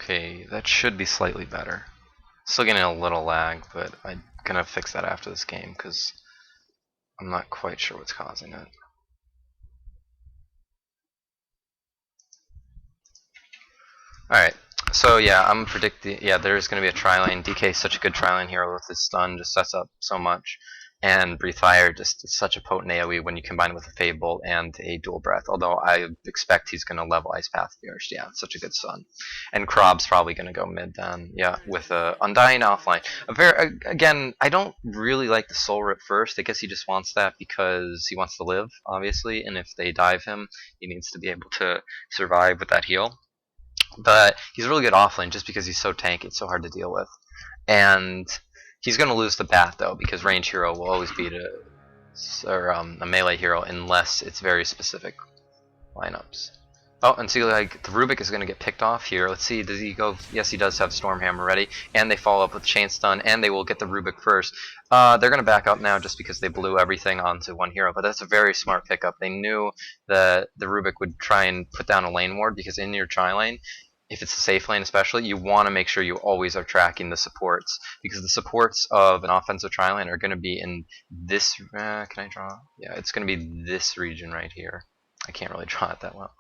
Okay, that should be slightly better. Still getting a little lag, but I'm gonna fix that after this game because I'm not quite sure what's causing it. Alright, so yeah, I'm predicting, yeah, there's going to be a tri-lane. DK is such a good tri-lane hero with his stun, just sets up so much. And Breathe Fire just is such a potent AoE when you combine it with a Fable and a Dual Breath, although I expect he's going to level Ice Path first. Yeah, it's such a good stun. And Krob's probably going to go mid then, yeah, with Undying offline. Again, I don't really like the Soul Rip first. I guess he just wants that because he wants to live, obviously, and if they dive him, he needs to be able to survive with that heal. But he's really good offlane just because he's so tanky, it's so hard to deal with. And he's going to lose the bat though, because range hero will always beat a melee hero unless it's very specific lineups. Oh, and see, like, the Rubik is going to get picked off here. Let's see, does he go? Yes, he does have Stormhammer ready, and they follow up with Chain Stun, and they will get the Rubik first. They're going to back up now just because they blew everything onto one hero, but that's a very smart pickup. They knew that the Rubik would try and put down a lane ward, because in your tri-lane, if it's a safe lane especially, you want to make sure you always are tracking the supports, because the supports of an offensive tri-lane are going to be in this, can I draw? Yeah, it's going to be this region right here. I can't really draw it that well.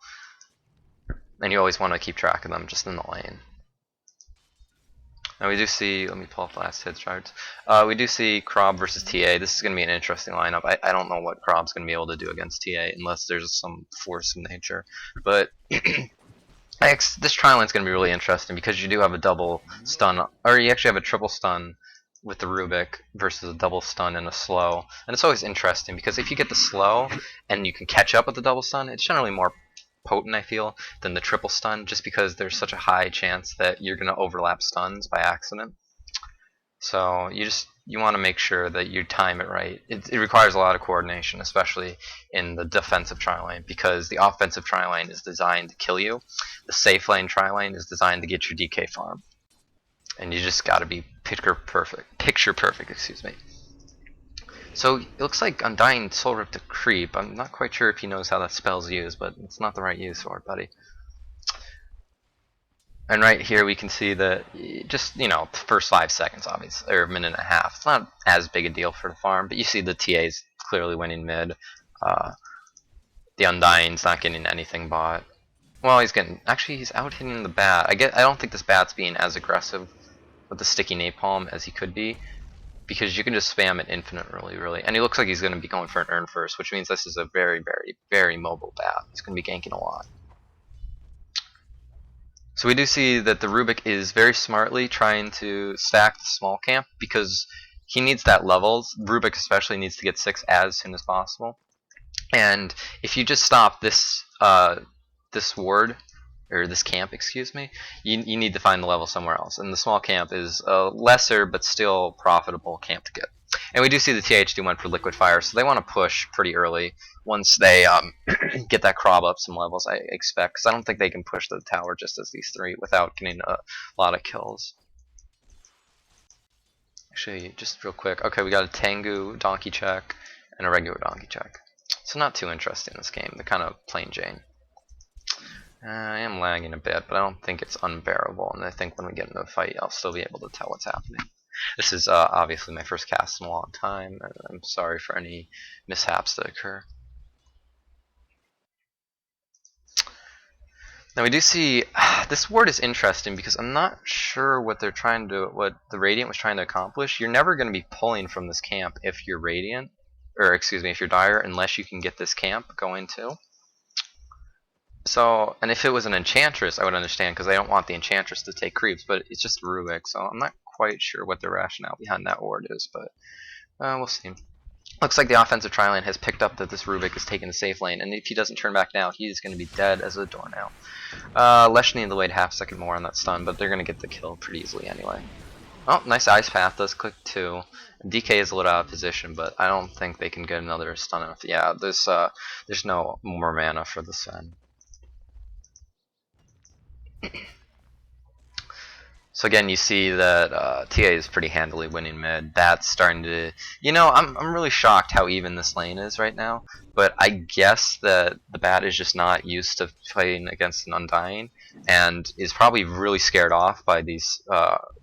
And you always want to keep track of them just in the lane. Now we do see, let me pull up last hit charts. We do see Krob versus TA. This is going to be an interesting lineup. I don't know what Krob's going to be able to do against TA unless there's some force of nature. But this tri-lane's going to be really interesting because you do have a double stun, or you actually have a triple stun with the Rubik versus a double stun and a slow. And it's always interesting because if you get the slow and you can catch up with the double stun, it's generally more potent, I feel, than the triple stun, just because there's such a high chance that you're going to overlap stuns by accident. So you want to make sure that you time it right. It requires a lot of coordination, especially in the defensive tri-lane, because the offensive tri-lane is designed to kill you. The safe lane tri-lane is designed to get your DK farm, and you just got to be picture perfect. Excuse me. So it looks like Undying Soul Rip to creep. I'm not quite sure if he knows how that spell's used, but it's not the right use for it, buddy. And right here we can see that just, the first 5 seconds, obviously, or a minute and a half. It's not as big a deal for the farm, but you see the TA's clearly winning mid. The Undying's not getting anything bought. Well, he's out hitting the bat. I don't think this bat's being as aggressive with the sticky napalm as he could be, because you can just spam it infinite really. And he looks like he's going to be going for an earn first, which means this is a very, very, very mobile bat. He's going to be ganking a lot. So we do see that the Rubik is very smartly trying to stack the small camp, because he needs that levels. Rubik especially needs to get 6 as soon as possible. And if you just stop this this ward, or this camp, excuse me, you need to find the level somewhere else. And the small camp is a lesser but still profitable camp to get. And we do see the THD went for Liquid Fire, so they want to push pretty early once they get that Krob up some levels, I expect, because I don't think they can push the tower just as these 3 without getting a lot of kills. Actually, just real quick, okay, we got a Tengu donkey check and a regular donkey check. So not too interesting in this game. They're kind of plain Jane. I am lagging a bit, but I don't think it's unbearable, and I think when we get into a fight, I'll still be able to tell what's happening. This is obviously my first cast in a long time, and I'm sorry for any mishaps that occur. Now we do see this ward is interesting because I'm not sure what the Radiant was trying to accomplish. You're never going to be pulling from this camp if you're Radiant, or excuse me, if you're Dire, unless you can get this camp going too. So, and if it was an Enchantress, I would understand, because I don't want the Enchantress to take creeps, but it's just Rubik, so I'm not quite sure what the rationale behind that ward is, but we'll see. Looks like the offensive tri-lane has picked up that this Rubik is taking the safe lane, and if he doesn't turn back now, he's going to be dead as a doornail. Lesh needed to wait half a second more on that stun, but they're going to get the kill pretty easily anyway. Oh, nice Ice Path, does click 2. DK is a little out of position, but I don't think they can get another stun off. Yeah, there's no more mana for the Sen. So again, you see that TA is pretty handily winning mid. That's starting to, I'm really shocked how even this lane is right now. But I guess that the bat is just not used to playing against an Undying, and is probably really scared off by these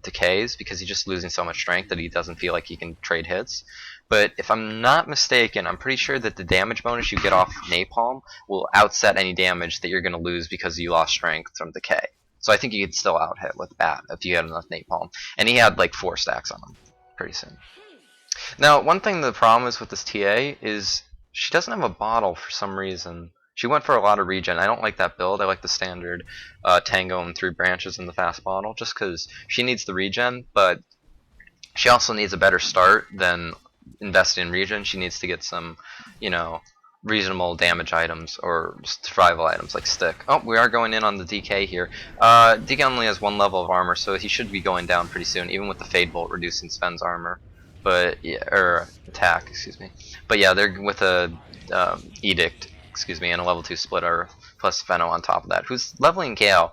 decays because he's just losing so much strength that he doesn't feel like he can trade hits. But if I'm not mistaken, I'm pretty sure that the damage bonus you get off Napalm will outset any damage that you're going to lose because you lost strength from decay. So I think you could still out hit with Bat if you had enough napalm. And he had like 4 stacks on him pretty soon. Now, one thing the problem is with this TA is she doesn't have a bottle for some reason. She went for a lot of regen. I don't like that build. I like the standard Tango and 3 branches in the fast bottle just because she needs the regen, but she also needs a better start than investing in regen. She needs to get some, reasonable damage items or survival items like stick. Oh, we are going in on the DK here. DK only has 1 level of armor, so he should be going down pretty soon, even with the Fade Bolt reducing Sven's armor. But yeah, or attack, excuse me. But yeah, they're with a Edict, excuse me, and a level 2 Split Earth plus Feno on top of that, who's leveling Gale.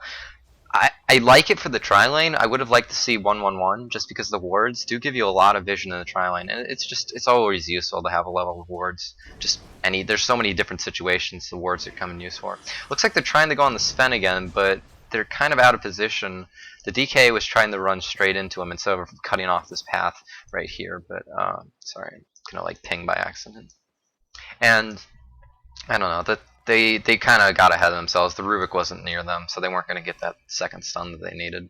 I like it for the tri-lane. I would have liked to see 1-1-1 just because the wards do give you a lot of vision in the tri-lane, and it's always useful to have a level of wards. There's so many different situations the wards are coming used for. Looks like they're trying to go on the Sven again, but they're kind of out of position. The DK was trying to run straight into him instead of cutting off this path right here, but sorry, I'm gonna like ping by accident. And I don't know, they kind of got ahead of themselves. The Rubik wasn't near them, so they weren't going to get that second stun that they needed.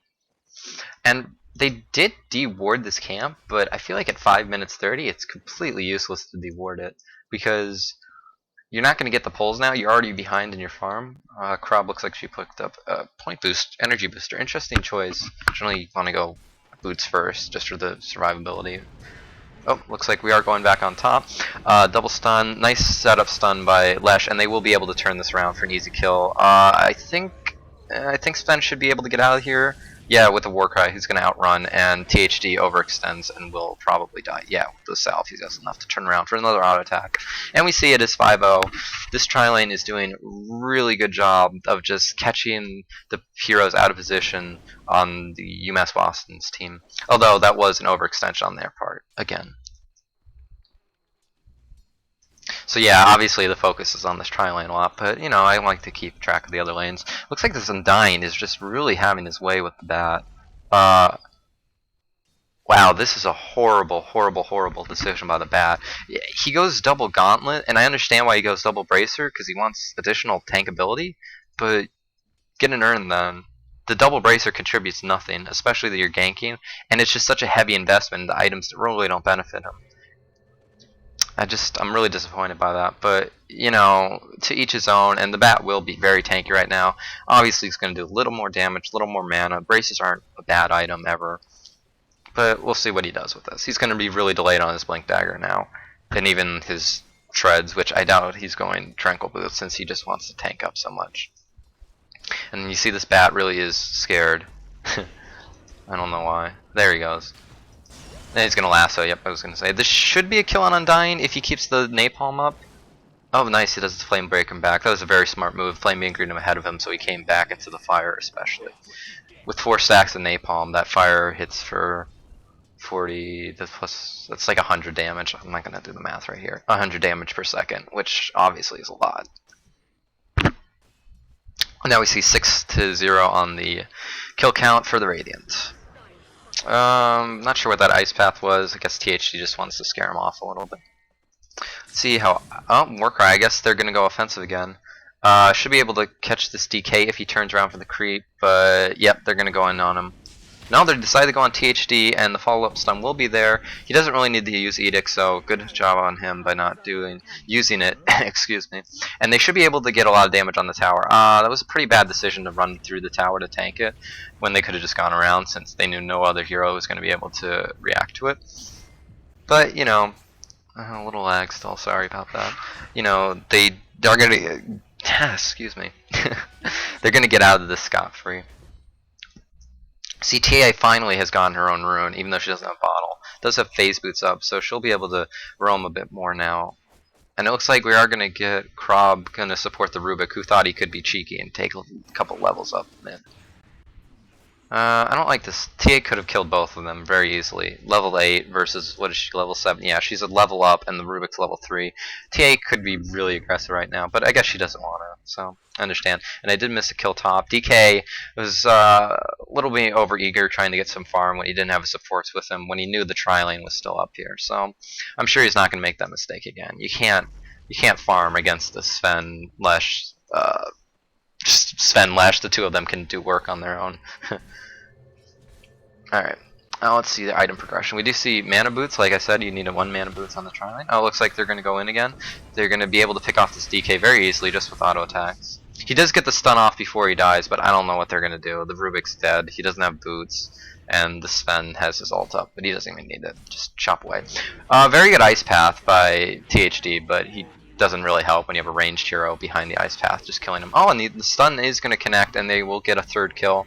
And they did deward this camp, but I feel like at 5 minutes 30, it's completely useless to deward it because you're not going to get the pulls now. You're already behind in your farm. Krob looks like she picked up a point boost, energy booster. Interesting choice. Generally, you want to go boots first just for the survivability. Oh, looks like we are going back on top. Double stun, nice setup stun by Lesh, and they will be able to turn this around for an easy kill. I think Sven should be able to get out of here. Yeah, with the Warcry, he's going to outrun, and THD overextends and will probably die. Yeah, with the Salve, he has enough to turn around for another auto attack. And we see it as 5-0. This tri-lane is doing a really good job of just catching the heroes out of position on the UMass Boston's team. Although that was an overextension on their part, again. So yeah, obviously the focus is on this tri-lane a lot, but I like to keep track of the other lanes. Looks like this Undying is just really having his way with the bat. Wow, this is a horrible, horrible, horrible decision by the bat. He goes double Gauntlet, and I understand why he goes double Bracer, because he wants additional tank ability, but get an Urn then. The double Bracer contributes nothing, especially that you're ganking, and it's just such a heavy investment in the items that really don't benefit him. I'm really disappointed by that, but to each his own, and the bat will be very tanky right now. Obviously, he's going to do a little more damage, a little more mana. Braces aren't a bad item ever, but we'll see what he does with this. He's going to be really delayed on his Blink Dagger now, and even his Treads, which I doubt he's going Tranquil Boost since he just wants to tank up so much. And you see this bat really is scared. I don't know why. There he goes. And he's going to lasso, yep, I was going to say. This should be a kill on Undying if he keeps the Napalm up. Oh, nice, he does the Flame break him back. That was a very smart move. Flame angered him ahead of him, so he came back into the fire, especially. With 4 stacks of Napalm, that fire hits for 40, that's like 100 damage. I'm not going to do the math right here. 100 damage per second, which obviously is a lot. Now we see 6-0 on the kill count for the Radiant. Not sure what that ice path was. I guess THC just wants to scare him off a little bit. Let's see how. Oh, Warcry. I guess they're gonna go offensive again. Should be able to catch this DK if he turns around for the creep, but yep, they're gonna go in on him. No, they decided to go on THD, and the follow-up stun will be there. He doesn't really need to use Edict, so good job on him by not using it. Excuse me. And they should be able to get a lot of damage on the tower. That was a pretty bad decision to run through the tower to tank it, when they could have just gone around, since they knew no other hero was going to be able to react to it. But a little lag still. Sorry about that. They're going to. Excuse me. They're going to get out of this scot-free. CTA finally has gotten her own rune, even though she doesn't have a bottle. Does have phase boots up, so she'll be able to roam a bit more now. And it looks like we are going to get Krob going to support the Rubik, who thought he could be cheeky and take a couple levels up mid. I don't like this. TA could have killed both of them very easily. Level 8 versus, what is she, level 7? Yeah, she's a level up and the Rubik's level 3. TA could be really aggressive right now, but I guess she doesn't want to, so I understand. And I did miss a kill top. DK was a little bit overeager trying to get some farm when he didn't have his supports with him, when he knew the tri-lane was still up here. So I'm sure he's not going to make that mistake again. You can't farm against the Sven Lesh. Sven Lesh, the two of them can do work on their own. Alright, now let's see the item progression. We do see mana boots. Like I said, you need a 1 mana boots on the tri-lane. Oh, it looks like they're going to go in again. They're going to be able to pick off this DK very easily just with auto attacks. He does get the stun off before he dies, but I don't know what they're going to do. The Rubik's dead. He doesn't have boots. And the Sven has his ult up, but he doesn't even need it. Just chop away. Very good ice path by THD, but he doesn't really help when you have a ranged hero behind the ice path just killing him. Oh, and the stun is going to connect, and they will get a 3rd kill.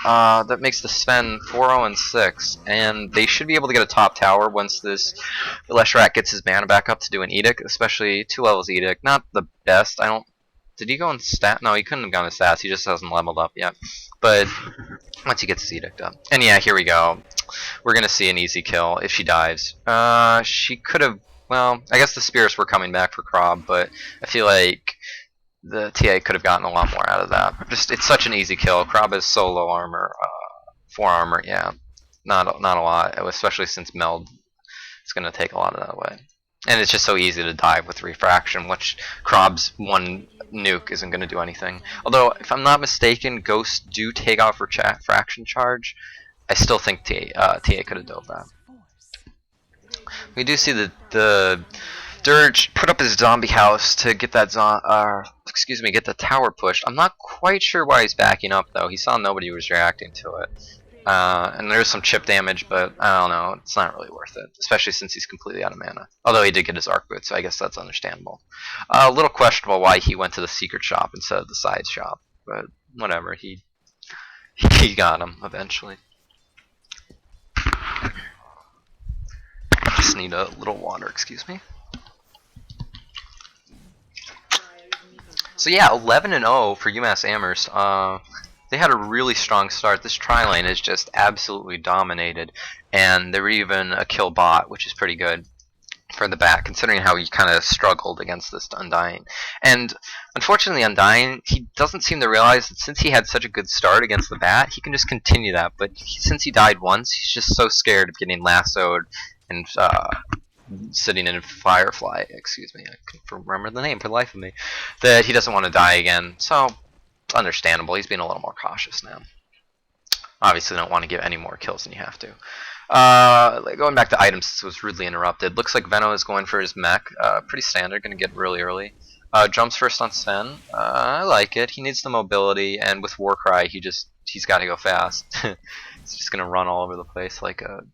That makes the Sven 4-0-6, and they should be able to get a top tower once this Leshrac gets his mana back up to do an Edict, especially 2 levels Edict. Not the best. I don't. Did he go in stat? No, he couldn't have gone in stats. He just hasn't leveled up yet. But once he gets his Edict up, and yeah, here we go. We're gonna see an easy kill if she dives. She could have. Well, I guess the spirits were coming back for Krob, but I feel like the TA could have gotten a lot more out of that. It's such an easy kill. Krob is so low armor, 4 armor, yeah, not a lot, especially since Meld is going to take a lot of that away. And it's just so easy to dive with Refraction, which Krob's 1 nuke isn't going to do anything. Although, if I'm not mistaken, Ghosts do take off Fraction charge. I still think TA could have dove that. We do see the Dirge put up his zombie house to get that get the tower pushed. I'm not quite sure why he's backing up though. He saw nobody was reacting to it. And there's some chip damage, but I don't know. It's not really worth it, especially since he's completely out of mana. Although he did get his arc boot, so I guess that's understandable. A little questionable why he went to the secret shop instead of the side shop, but whatever. He got him eventually. Just need a little water, excuse me. So yeah, 11-0 for UMass Amherst. They had a really strong start. This tri-lane is just absolutely dominated, and there were even a kill bot, which is pretty good for the bat, considering how he kind of struggled against this Undying. And unfortunately, Undying, he doesn't seem to realize that since he had such a good start against the bat, he can just continue that. But since he died once, he's just so scared of getting lassoed and sitting in Firefly, excuse me, I couldn't remember the name for the life of me, that he doesn't want to die again. So it's understandable. He's being a little more cautious now. Obviously, don't want to give any more kills than you have to. Going back to items, this was rudely interrupted. Looks like Venno is going for his mech. Pretty standard, going to get really early. Jumps first on Sven. I like it. He needs the mobility, and with Warcry, he's got to go fast. He's just going to run all over the place like a.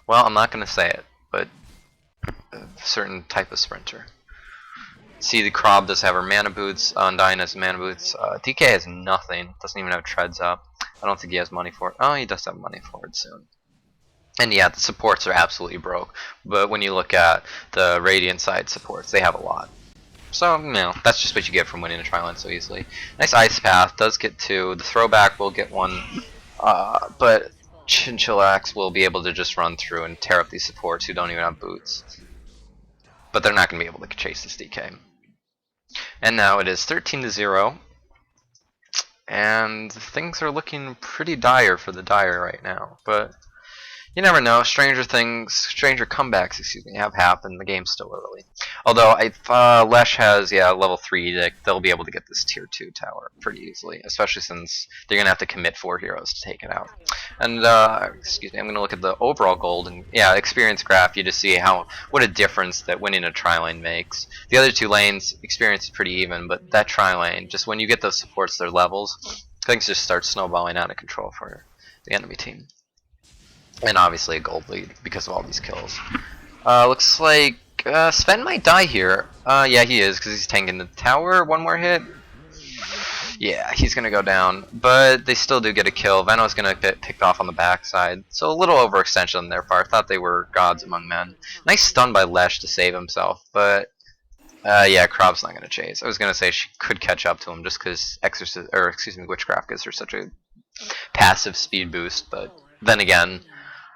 Well, I'm not going to say it, but a certain type of sprinter. See, the Krob does have her mana boots. Undying has mana boots. DK has nothing. Doesn't even have treads up. I don't think he has money for it. Oh, he does have money for it soon. And yeah, the supports are absolutely broke. But when you look at the Radiant side supports, they have a lot. So, you know, that's just what you get from winning a tri-lane so easily. Nice Ice Path. Does get 2. The Throwback will get 1. But Chinchillax will be able to just run through and tear up these supports who don't even have boots. But they're not going to be able to chase this DK. And now it is 13-0. And things are looking pretty dire for the Dire right now. But you never know. Stranger comebacks, have happened. The game's still early. Although, if Lesh has, level 3 Edict, they'll be able to get this tier 2 tower pretty easily. Especially since they're going to have to commit 4 heroes to take it out. And, I'm going to look at the overall gold. And, experience graph, you just see what a difference that winning a tri-lane makes. The other 2 lanes, experience is pretty even. But that tri-lane, just when you get those supports their levels, things just start snowballing out of control for the enemy team. And obviously a gold lead because of all these kills. Looks like Sven might die here. Yeah, he is because he's tanking the tower. 1 more hit. Yeah, he's going to go down. But they still do get a kill. Venno's going to get picked off on the backside. So a little overextension on their part. I thought they were gods among men. Nice stun by Lesh to save himself. But Krob's not going to chase. I was going to say she could catch up to him just because Witchcraft gives her such a passive speed boost, but then again,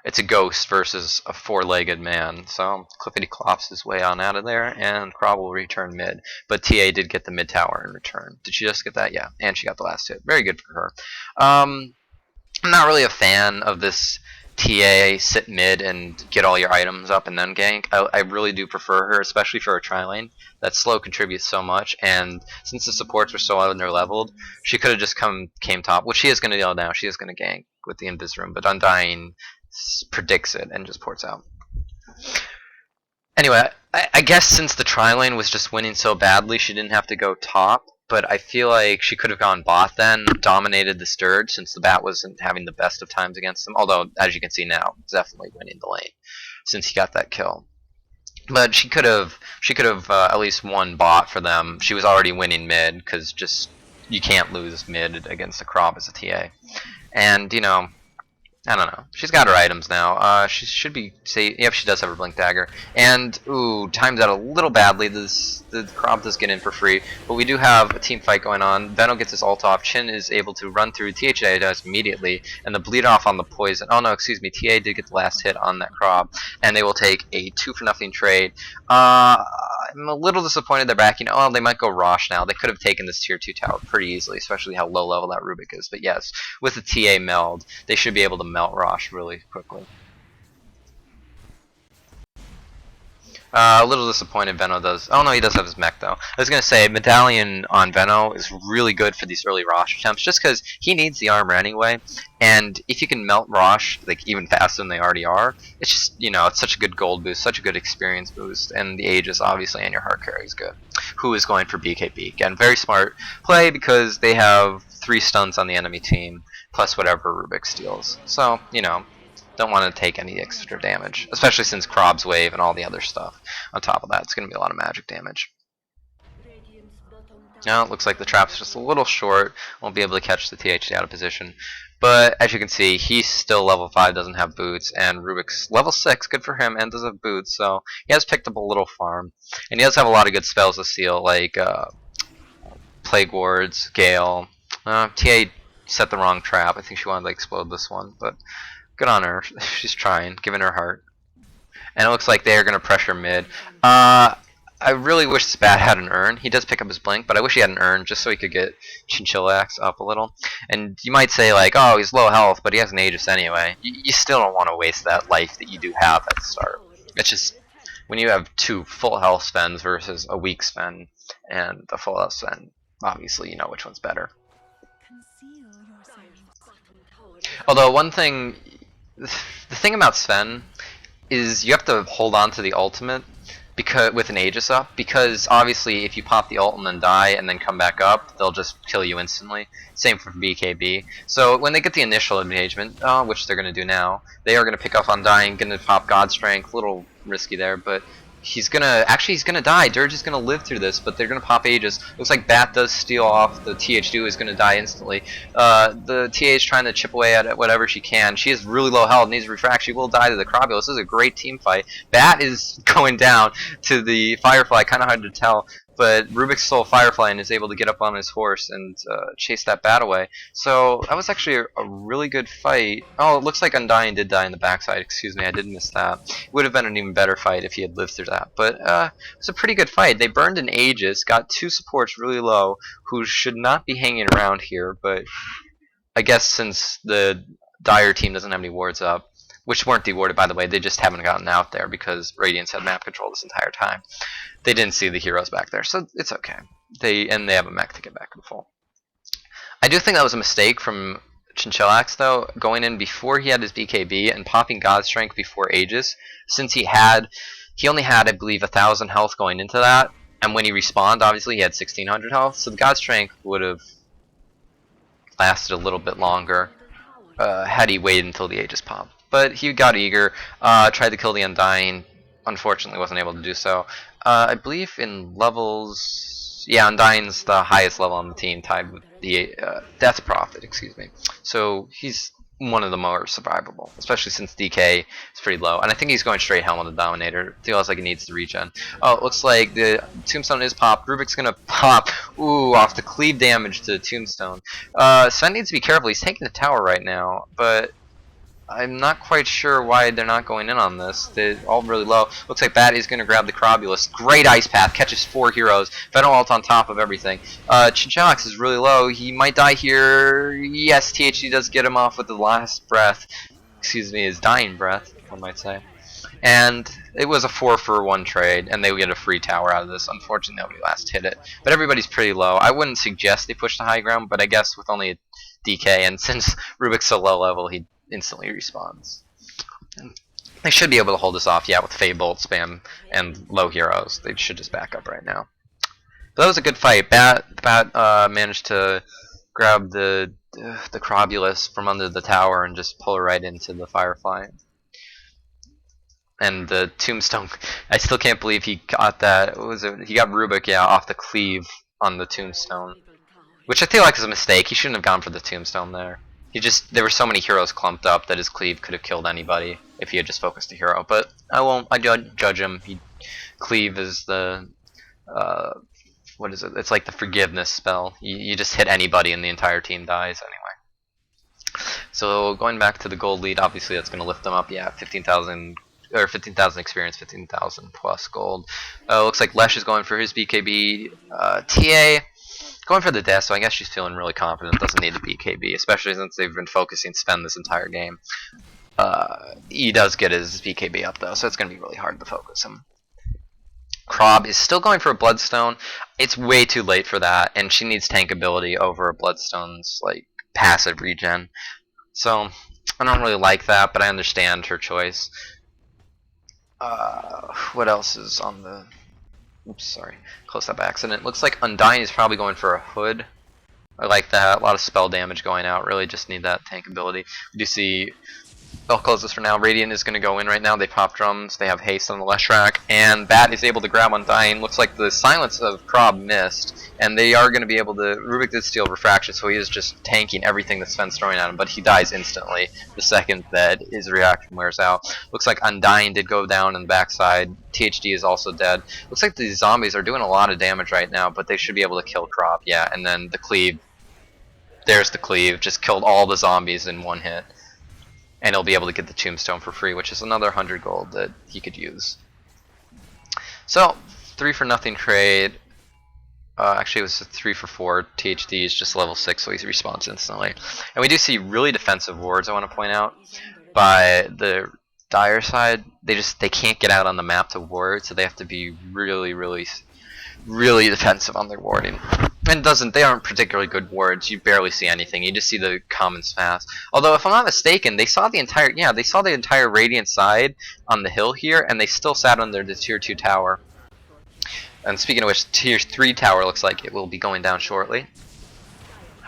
it's a ghost versus a four-legged man. So Clippity clops his way on out of there, and Crob will return mid. But TA did get the mid tower in return. Did she just get that? Yeah, and she got the last hit. Very good for her. I'm not really a fan of this TA sit mid and get all your items up and then gank. I really do prefer her, especially for a tri lane. That slow contributes so much, and since the supports were so under leveled, she could have just came top, which she is going to do now. She is going to gank with the Invis room, but Undying predicts it and just ports out. Anyway, I guess since the tri lane was just winning so badly, she didn't have to go top. But I feel like she could have gone bot then, dominated the Sturge, since the bat wasn't having the best of times against them. Although, as you can see now, definitely winning the lane since he got that kill. But she could have at least won bot for them. She was already winning mid because just you can't lose mid against a Crob as a TA. And you know, I don't know. She's got her items now. She should be safe. Yep, she does have her blink dagger. And ooh, times out a little badly. The Crob does get in for free, but we do have a team fight going on. Veno gets his ult off. Chin is able to run through. THA does immediately, and the bleed off on the poison. Oh no, excuse me. TA did get the last hit on that Crob, and they will take a 2-for-0 trade. I'm a little disappointed they're backing. Oh, they might go Rosh now. They could have taken this tier 2 tower pretty easily, especially how low level that Rubik is. But yes, with the TA meld, they should be able to melt Rosh really quickly. A little disappointed Veno does. Oh no, he does have his mech though. I was gonna say Medallion on Veno is really good for these early Rosh attempts, just because he needs the armor anyway. And if you can melt Rosh like even faster than they already are, it's just it's such a good gold boost, such a good experience boost, and the Aegis obviously and your heart carry is good. Who is going for BKB? Again, very smart play because they have 3 stuns on the enemy team plus whatever Rubik steals. So don't want to take any extra damage, especially since Krob's wave and all the other stuff. On top of that, it's going to be a lot of magic damage. Now it looks like the trap's just a little short. Won't be able to catch the THD out of position. But as you can see, he's still level 5, doesn't have boots, and Rubik's level 6, good for him, and does have boots, so he has picked up a little farm. And he does have a lot of good spells to seal, like Plague Wards, Gale. TA set the wrong trap. I think she wanted to explode this one, but good on her. She's trying, giving her heart. And it looks like they're going to pressure mid. I really wish Spat had an urn. He does pick up his blink, but I wish he had an urn just so he could get Chinchillax up a little. And you might say, like, oh, he's low health, but he has an Aegis anyway. You still don't want to waste that life that you do have at the start. It's just, when you have 2 full health spends versus a weak spend, and the full health spend, obviously you know which one's better. Although one thing, the thing about Sven is you have to hold on to the ultimate because with an Aegis up, because obviously if you pop the ult and then die and then come back up, they'll just kill you instantly. Same for BKB. So when they get the initial engagement, which they're going to do now, they are going to pick up on dying, going to pop God Strength, a little risky there, but he's gonna die. Dirge is gonna live through this, but they're gonna pop Aegis. Looks like Bat does steal off. The TH2 is gonna die instantly. The TA is trying to chip away at it whatever she can. She is really low health, needs refract. She will die to the Crobule. This is a great team fight. Bat is going down to the Firefly, kind of hard to tell. But Rubik stole Firefly and is able to get up on his horse and chase that bat away. So that was actually a really good fight. Oh, it looks like Undying did die in the backside. Excuse me, I did miss that. It would have been an even better fight if he had lived through that. But it was a pretty good fight. They burned an Aegis, got 2 supports really low, who should not be hanging around here. But I guess since the Dire team doesn't have any wards up, which weren't dewarded by the way, they just haven't gotten out there because Radiance had map control this entire time. They didn't see the heroes back there, so it's okay. They have a mech to get back in full. I do think that was a mistake from Chinchillax though, going in before he had his BKB and popping God Strength before Aegis, since he only had I believe 1,000 health going into that, and when he respawned obviously he had 1,600 health, so the God Strength would have lasted a little bit longer had he waited until the Aegis popped. But he got eager, tried to kill the Undying, unfortunately wasn't able to do so. I believe in levels, yeah, Undying's the highest level on the team, tied with the Death Prophet, excuse me. So he's one of the more survivable, especially since DK is pretty low. And I think he's going straight Helm on the Dominator. Feels like he needs the regen. Oh, it looks like the Tombstone is popped. Rubik's gonna pop. Ooh, off the cleave damage to Tombstone. Sven needs to be careful. He's taking the tower right now, but I'm not quite sure why they're not going in on this. They're all really low. Looks like Bat is going to grab the Corobulus. Great Ice Path. Catches 4 heroes. Venom Ult on top of everything. Chinchanax is really low. He might die here. Yes, THD does get him off with the last breath. Excuse me, his dying breath, one might say. And it was a 4-for-1 trade, and they would get a free tower out of this. Unfortunately, nobody last hit it. But everybody's pretty low. I wouldn't suggest they push the high ground, but I guess with only a DK, and since Rubik's so low level, he instantly respawns. And they should be able to hold this off, yeah, with Fable, Spam, and low heroes. They should just back up right now. But that was a good fight. Bat managed to grab the Corobulus from under the tower and just pull her right into the Firefly. And the Tombstone, I still can't believe he got that. What was it? He got Rubik, yeah, off the cleave on the Tombstone, which I feel like is a mistake. He shouldn't have gone for the Tombstone there. There were so many heroes clumped up that his cleave could have killed anybody if he had just focused a hero. But I judge him. Cleave is the what is it? It's like the forgiveness spell. You just hit anybody and the entire team dies anyway. So going back to the gold lead, obviously that's going to lift them up. Yeah, 15,000 or 15,000 experience, 15,000 plus gold. Looks like Lesh is going for his BKB. TA going for the death, so I guess she's feeling really confident. Doesn't need the BKB, especially since they've been focusing Sven this entire game. He does get his BKB up though, so it's going to be really hard to focus him. Krob is still going for a Bloodstone. It's way too late for that, and she needs tank ability over Bloodstone's like passive regen. So I don't really like that, but I understand her choice. What else is on the... Oops, sorry. Close that by accident. Looks like Undying is probably going for a Hood. I like that. A lot of spell damage going out. Really just need that tank ability. We do see... I'll close this for now. Radiant is going to go in right now. They pop drums. They have haste on the Leshrac. And Bat is able to grab Undying. Looks like the silence of Krob missed. And they are going to be able to... Rubik did steal Refraction, so he is just tanking everything that Sven's throwing at him. But he dies instantly the second that his reaction wears out. Looks like Undying did go down on the backside. THD is also dead. Looks like these zombies are doing a lot of damage right now, but they should be able to kill Krob. Yeah, and then the cleave. There's the cleave. Just killed all the zombies in one hit. And he'll be able to get the Tombstone for free, which is another 100 gold that he could use. So, 3-for-nothing trade. Actually, it was a 3-for-4. THD is just level 6, so he responds instantly. And we do see really defensive wards, I want to point out. By the Dire side, they can't get out on the map to ward, so they have to be really, really, really defensive on their warding. And they aren't particularly good wards. You barely see anything. You just see the commons fast. Although, if I'm not mistaken, they saw the entire Radiant side on the hill here, and they still sat under the tier 2 tower. And speaking of which, tier 3 tower looks like it will be going down shortly.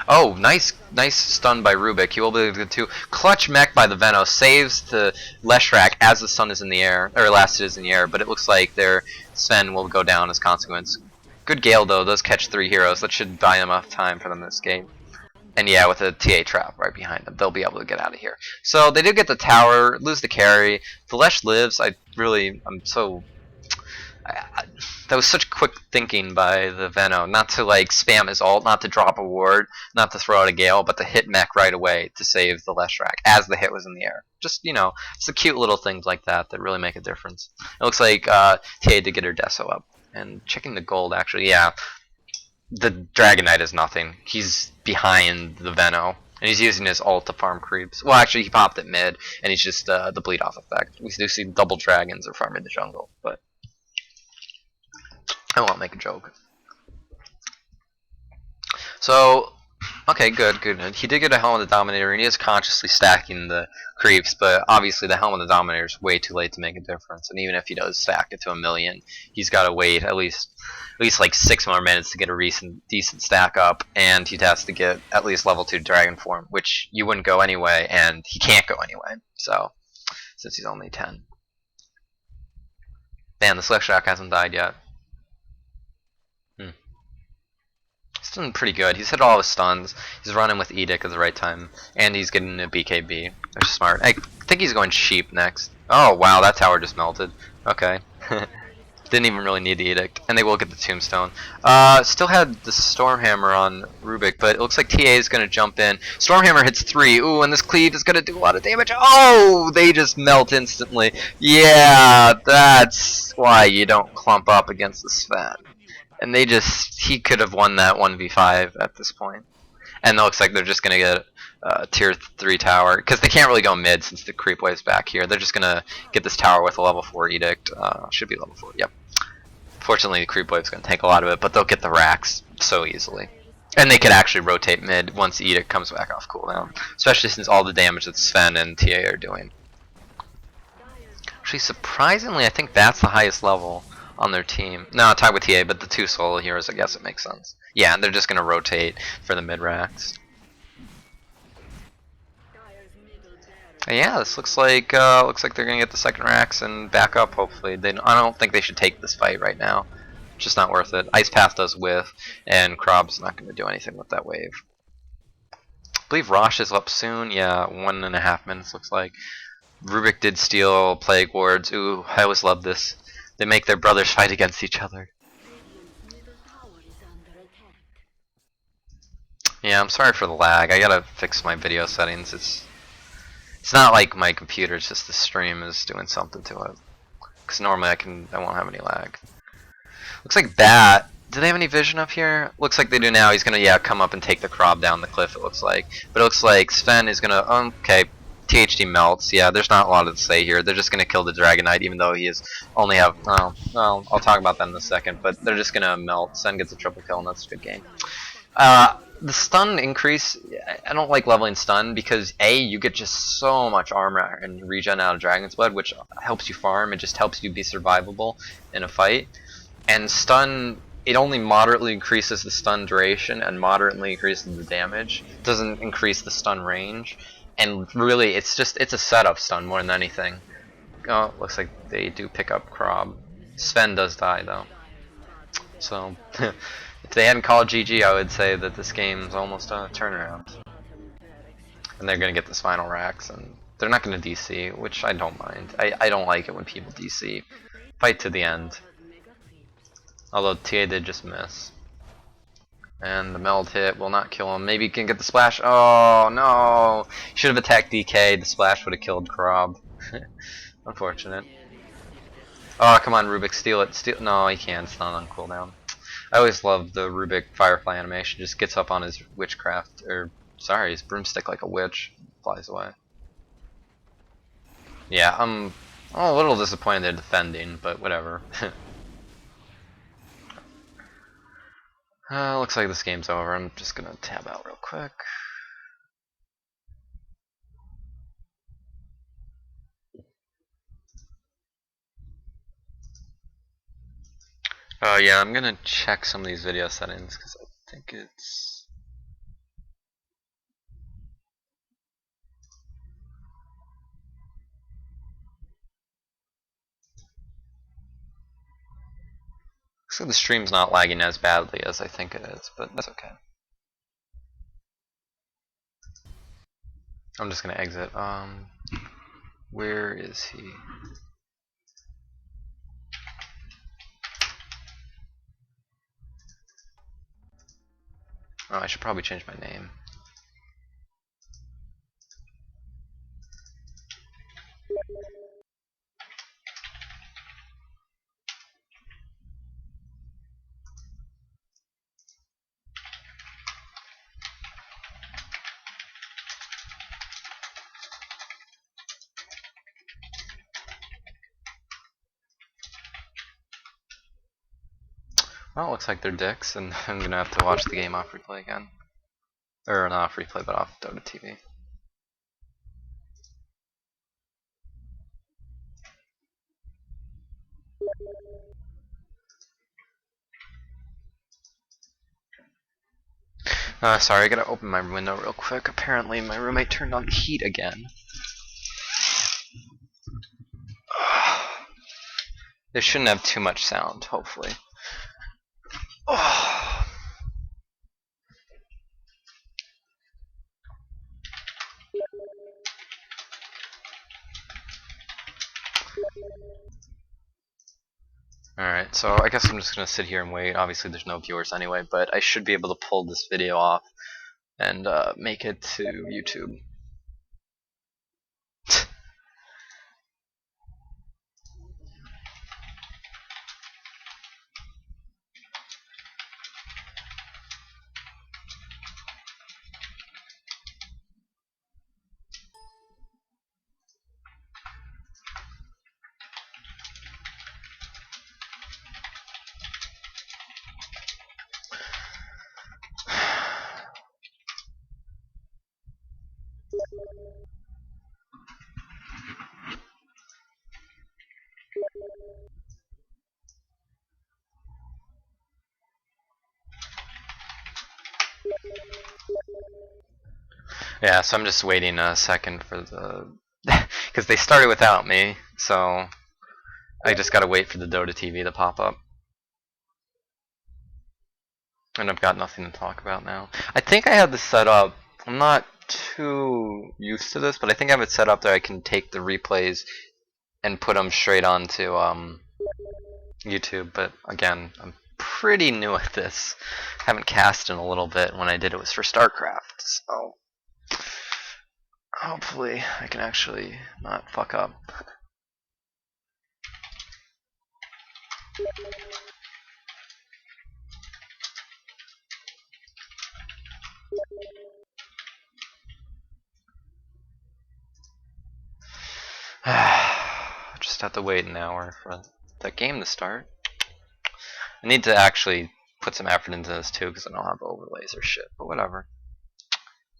Oh, nice stun by Rubik. He will be able to clutch mech by the Veno, saves the Leshrac as the sun is in the air, or last it is in the air. But it looks like their Sven will go down as consequence. Good Gale though, does catch 3 heroes. That should buy enough time for them to escape. And yeah, with a TA trap right behind them, they'll be able to get out of here. So they did get the tower, lose the carry. The Lesh lives. That was such quick thinking by the Veno, not to like spam his ult, not to drop a ward, not to throw out a Gale, but to hit mech right away to save the Leshrac as the hit was in the air. Just, it's the cute little things like that that really make a difference. It looks like TA did get her Deso up. And checking the gold, actually, yeah, the Dragon Knight is nothing. He's behind the Veno, and he's using his ult to farm creeps. Well, actually, he popped it mid, and he's just the bleed off effect. We do see double dragons are farming the jungle, but I won't make a joke. So, okay, good. He did get a Helm of the Dominator, and he is consciously stacking the creeps, but obviously the Helm of the Dominator is way too late to make a difference, and even if he does stack it to 1,000,000, he's got to wait at least like 6 more minutes to get a decent stack up, and he has to get at least level 2 Dragon Form, which you wouldn't go anyway, and he can't go anyway, so, since he's only 10. Man, the Leshrac hasn't died yet. doing pretty good. He's hit all his stuns. He's running with Edict at the right time, and he's getting a BKB. Which is smart. I think he's going sheep next. Oh wow, that tower just melted. Okay. Didn't even really need the Edict, and they will get the Tombstone. Still had the Stormhammer on Rubik, but it looks like TA is going to jump in. Stormhammer hits 3. Ooh, and this cleave is going to do a lot of damage. Oh, they just melt instantly. Yeah, that's why you don't clump up against the Sven. And he could have won that 1v5 at this point. And it looks like they're just going to get tier 3 tower, because they can't really go mid since the creep wave's back here. They're just going to get this tower with a level 4 Edict. Should be level 4, yep. Fortunately, the creep wave's going to take a lot of it, but they'll get the racks so easily. And they could actually rotate mid once Edict comes back off cooldown, especially since all the damage that Sven and TA are doing. Actually, surprisingly, I think that's the highest level on their team. No, tied with TA, but the 2 solo heroes, I guess it makes sense. Yeah, and they're just going to rotate for the mid racks. Yeah, this looks like they're gonna get the second racks and back up. Hopefully, I don't think they should take this fight right now. It's just not worth it. Ice Path does whiff, and Krob's not gonna do anything with that wave. I believe Rosh is up soon. Yeah, 1.5 minutes looks like. Rubik did steal Plague Wards. Ooh, I always love this. They make their brothers fight against each other. Yeah, I'm sorry for the lag. I gotta fix my video settings. It's not like my computer, it's just the stream is doing something to it. Because normally I won't have any lag. Looks like Bat. Do they have any vision up here? Looks like they do now. He's gonna come up and take the Krob down the cliff, it looks like. But it looks like Sven is gonna okay. THD melts. Yeah, there's not a lot to say here. They're just gonna kill the Dragon Knight, even though he is only have well, I'll talk about that in a second, but they're just gonna melt. Sven gets a triple kill and that's a good game. The stun increase, I don't like leveling stun because A, you get just so much armor and regen out of Dragon's Blood, which helps you farm, it just helps you be survivable in a fight. And stun, it only moderately increases the stun duration and moderately increases the damage. It doesn't increase the stun range. And really, it's a setup stun more than anything. Oh, looks like they do pick up Krob. Sven does die though. So, if they hadn't called GG, I would say that this game's almost a turnaround. And they're going to get this final racks, and they're not going to DC, which I don't mind. I don't like it when people DC. Fight to the end. Although TA did just miss. And the meld hit will not kill him. Maybe he can get the splash. Oh, no! Should have attacked DK. The splash would have killed Krob. Unfortunate. Oh, come on, Rubik, steal it. Steal. No, he can't. It's not on cooldown. I always loved the Rubik Firefly animation. Just gets up on his witchcraft, or sorry, his broomstick like a witch, flies away. Yeah, I'm a little disappointed they're defending, but whatever. Looks like this game's over. I'm just gonna tab out real quick. Oh yeah, I'm gonna check some of these video settings because I think it's. Looks like the stream's not lagging as badly as I think it is, but that's okay. I'm just gonna exit. Where is he? Oh, I should probably change my name. Well, it looks like they're dicks, and I'm gonna have to watch the game off replay again. Or not off replay, but off Dota TV. Sorry, I gotta open my window real quick. Apparently, my roommate turned on the heat again. They shouldn't have too much sound, hopefully. So I guess I'm just gonna sit here and wait. Obviously, there's no viewers anyway, but I should be able to pull this video off and make it to YouTube. Yeah, so I'm just waiting a second for the because they started without me, so I just gotta wait for the Dota TV to pop up. And I've got nothing to talk about now. I think I have this set up. I'm not too used to this, but I think I have it set up that I can take the replays and put them straight onto YouTube. But again, I'm pretty new at this. Haven't cast in a little bit. When I did, it was for StarCraft. So hopefully I can actually not fuck up. Just have to wait an hour for that game to start. I need to actually put some effort into this too because I don't have overlays or shit, but whatever.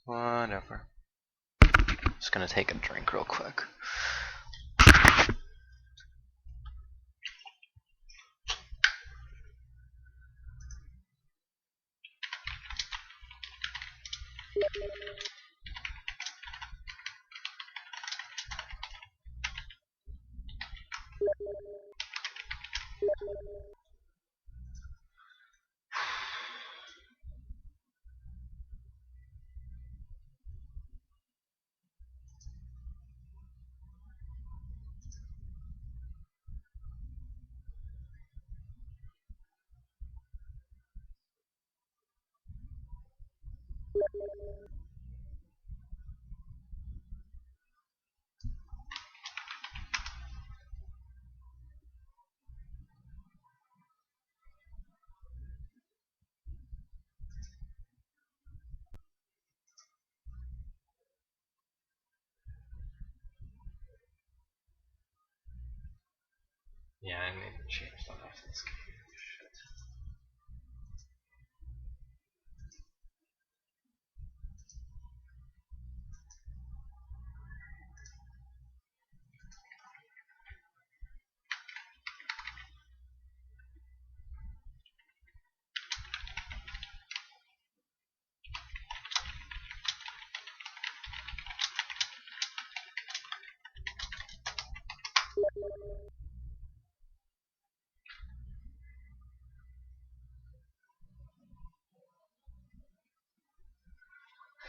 Whatever. Just gonna take a drink real quick. Yeah, I need to change stuff after this game. Shit.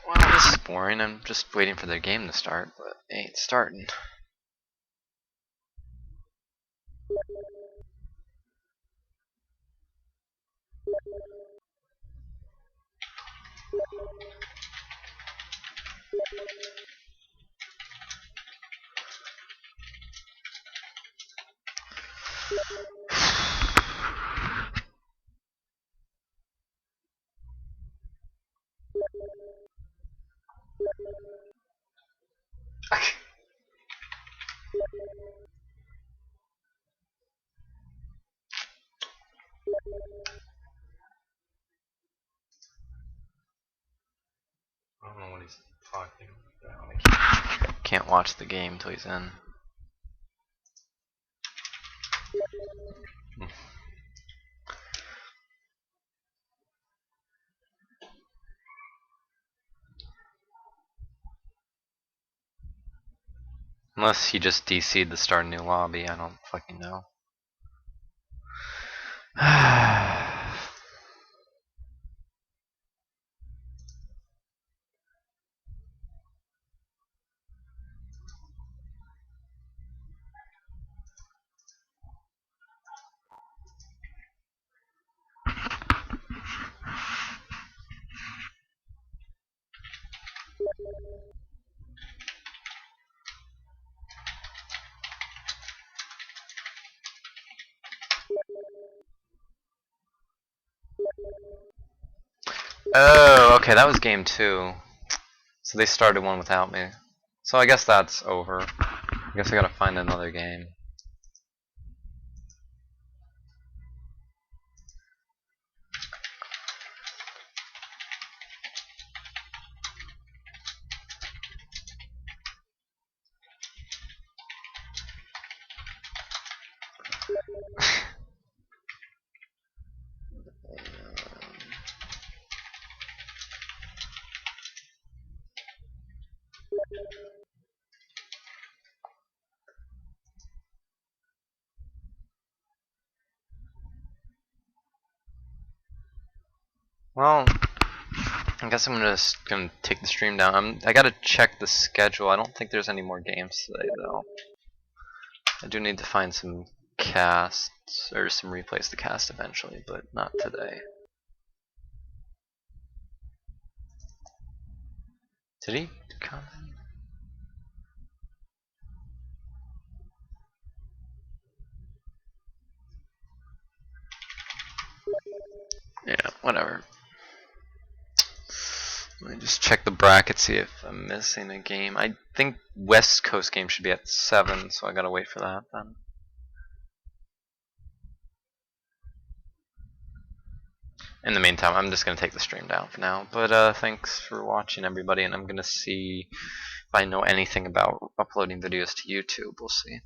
Well, this is boring. I'm just waiting for their game to start, but it ain't starting. I don't know what he's talking about. I can't watch the game till he's in. Unless he just DC'd the start a new lobby, I don't fucking know. Oh, okay, that was game 2. So they started one without me. So I guess that's over. I guess I gotta find another game. Well, I guess I'm just gonna take the stream down. I gotta check the schedule. I don't think there's any more games today, though. I do need to find some casts, or some replays to cast eventually, but not today. Did he comment? Yeah, whatever. Let me just check the bracket, see if I'm missing a game. I think West Coast game should be at 7, so I gotta wait for that then. In the meantime, I'm just gonna take the stream down for now. But thanks for watching, everybody, and I'm gonna see if I know anything about uploading videos to YouTube. We'll see.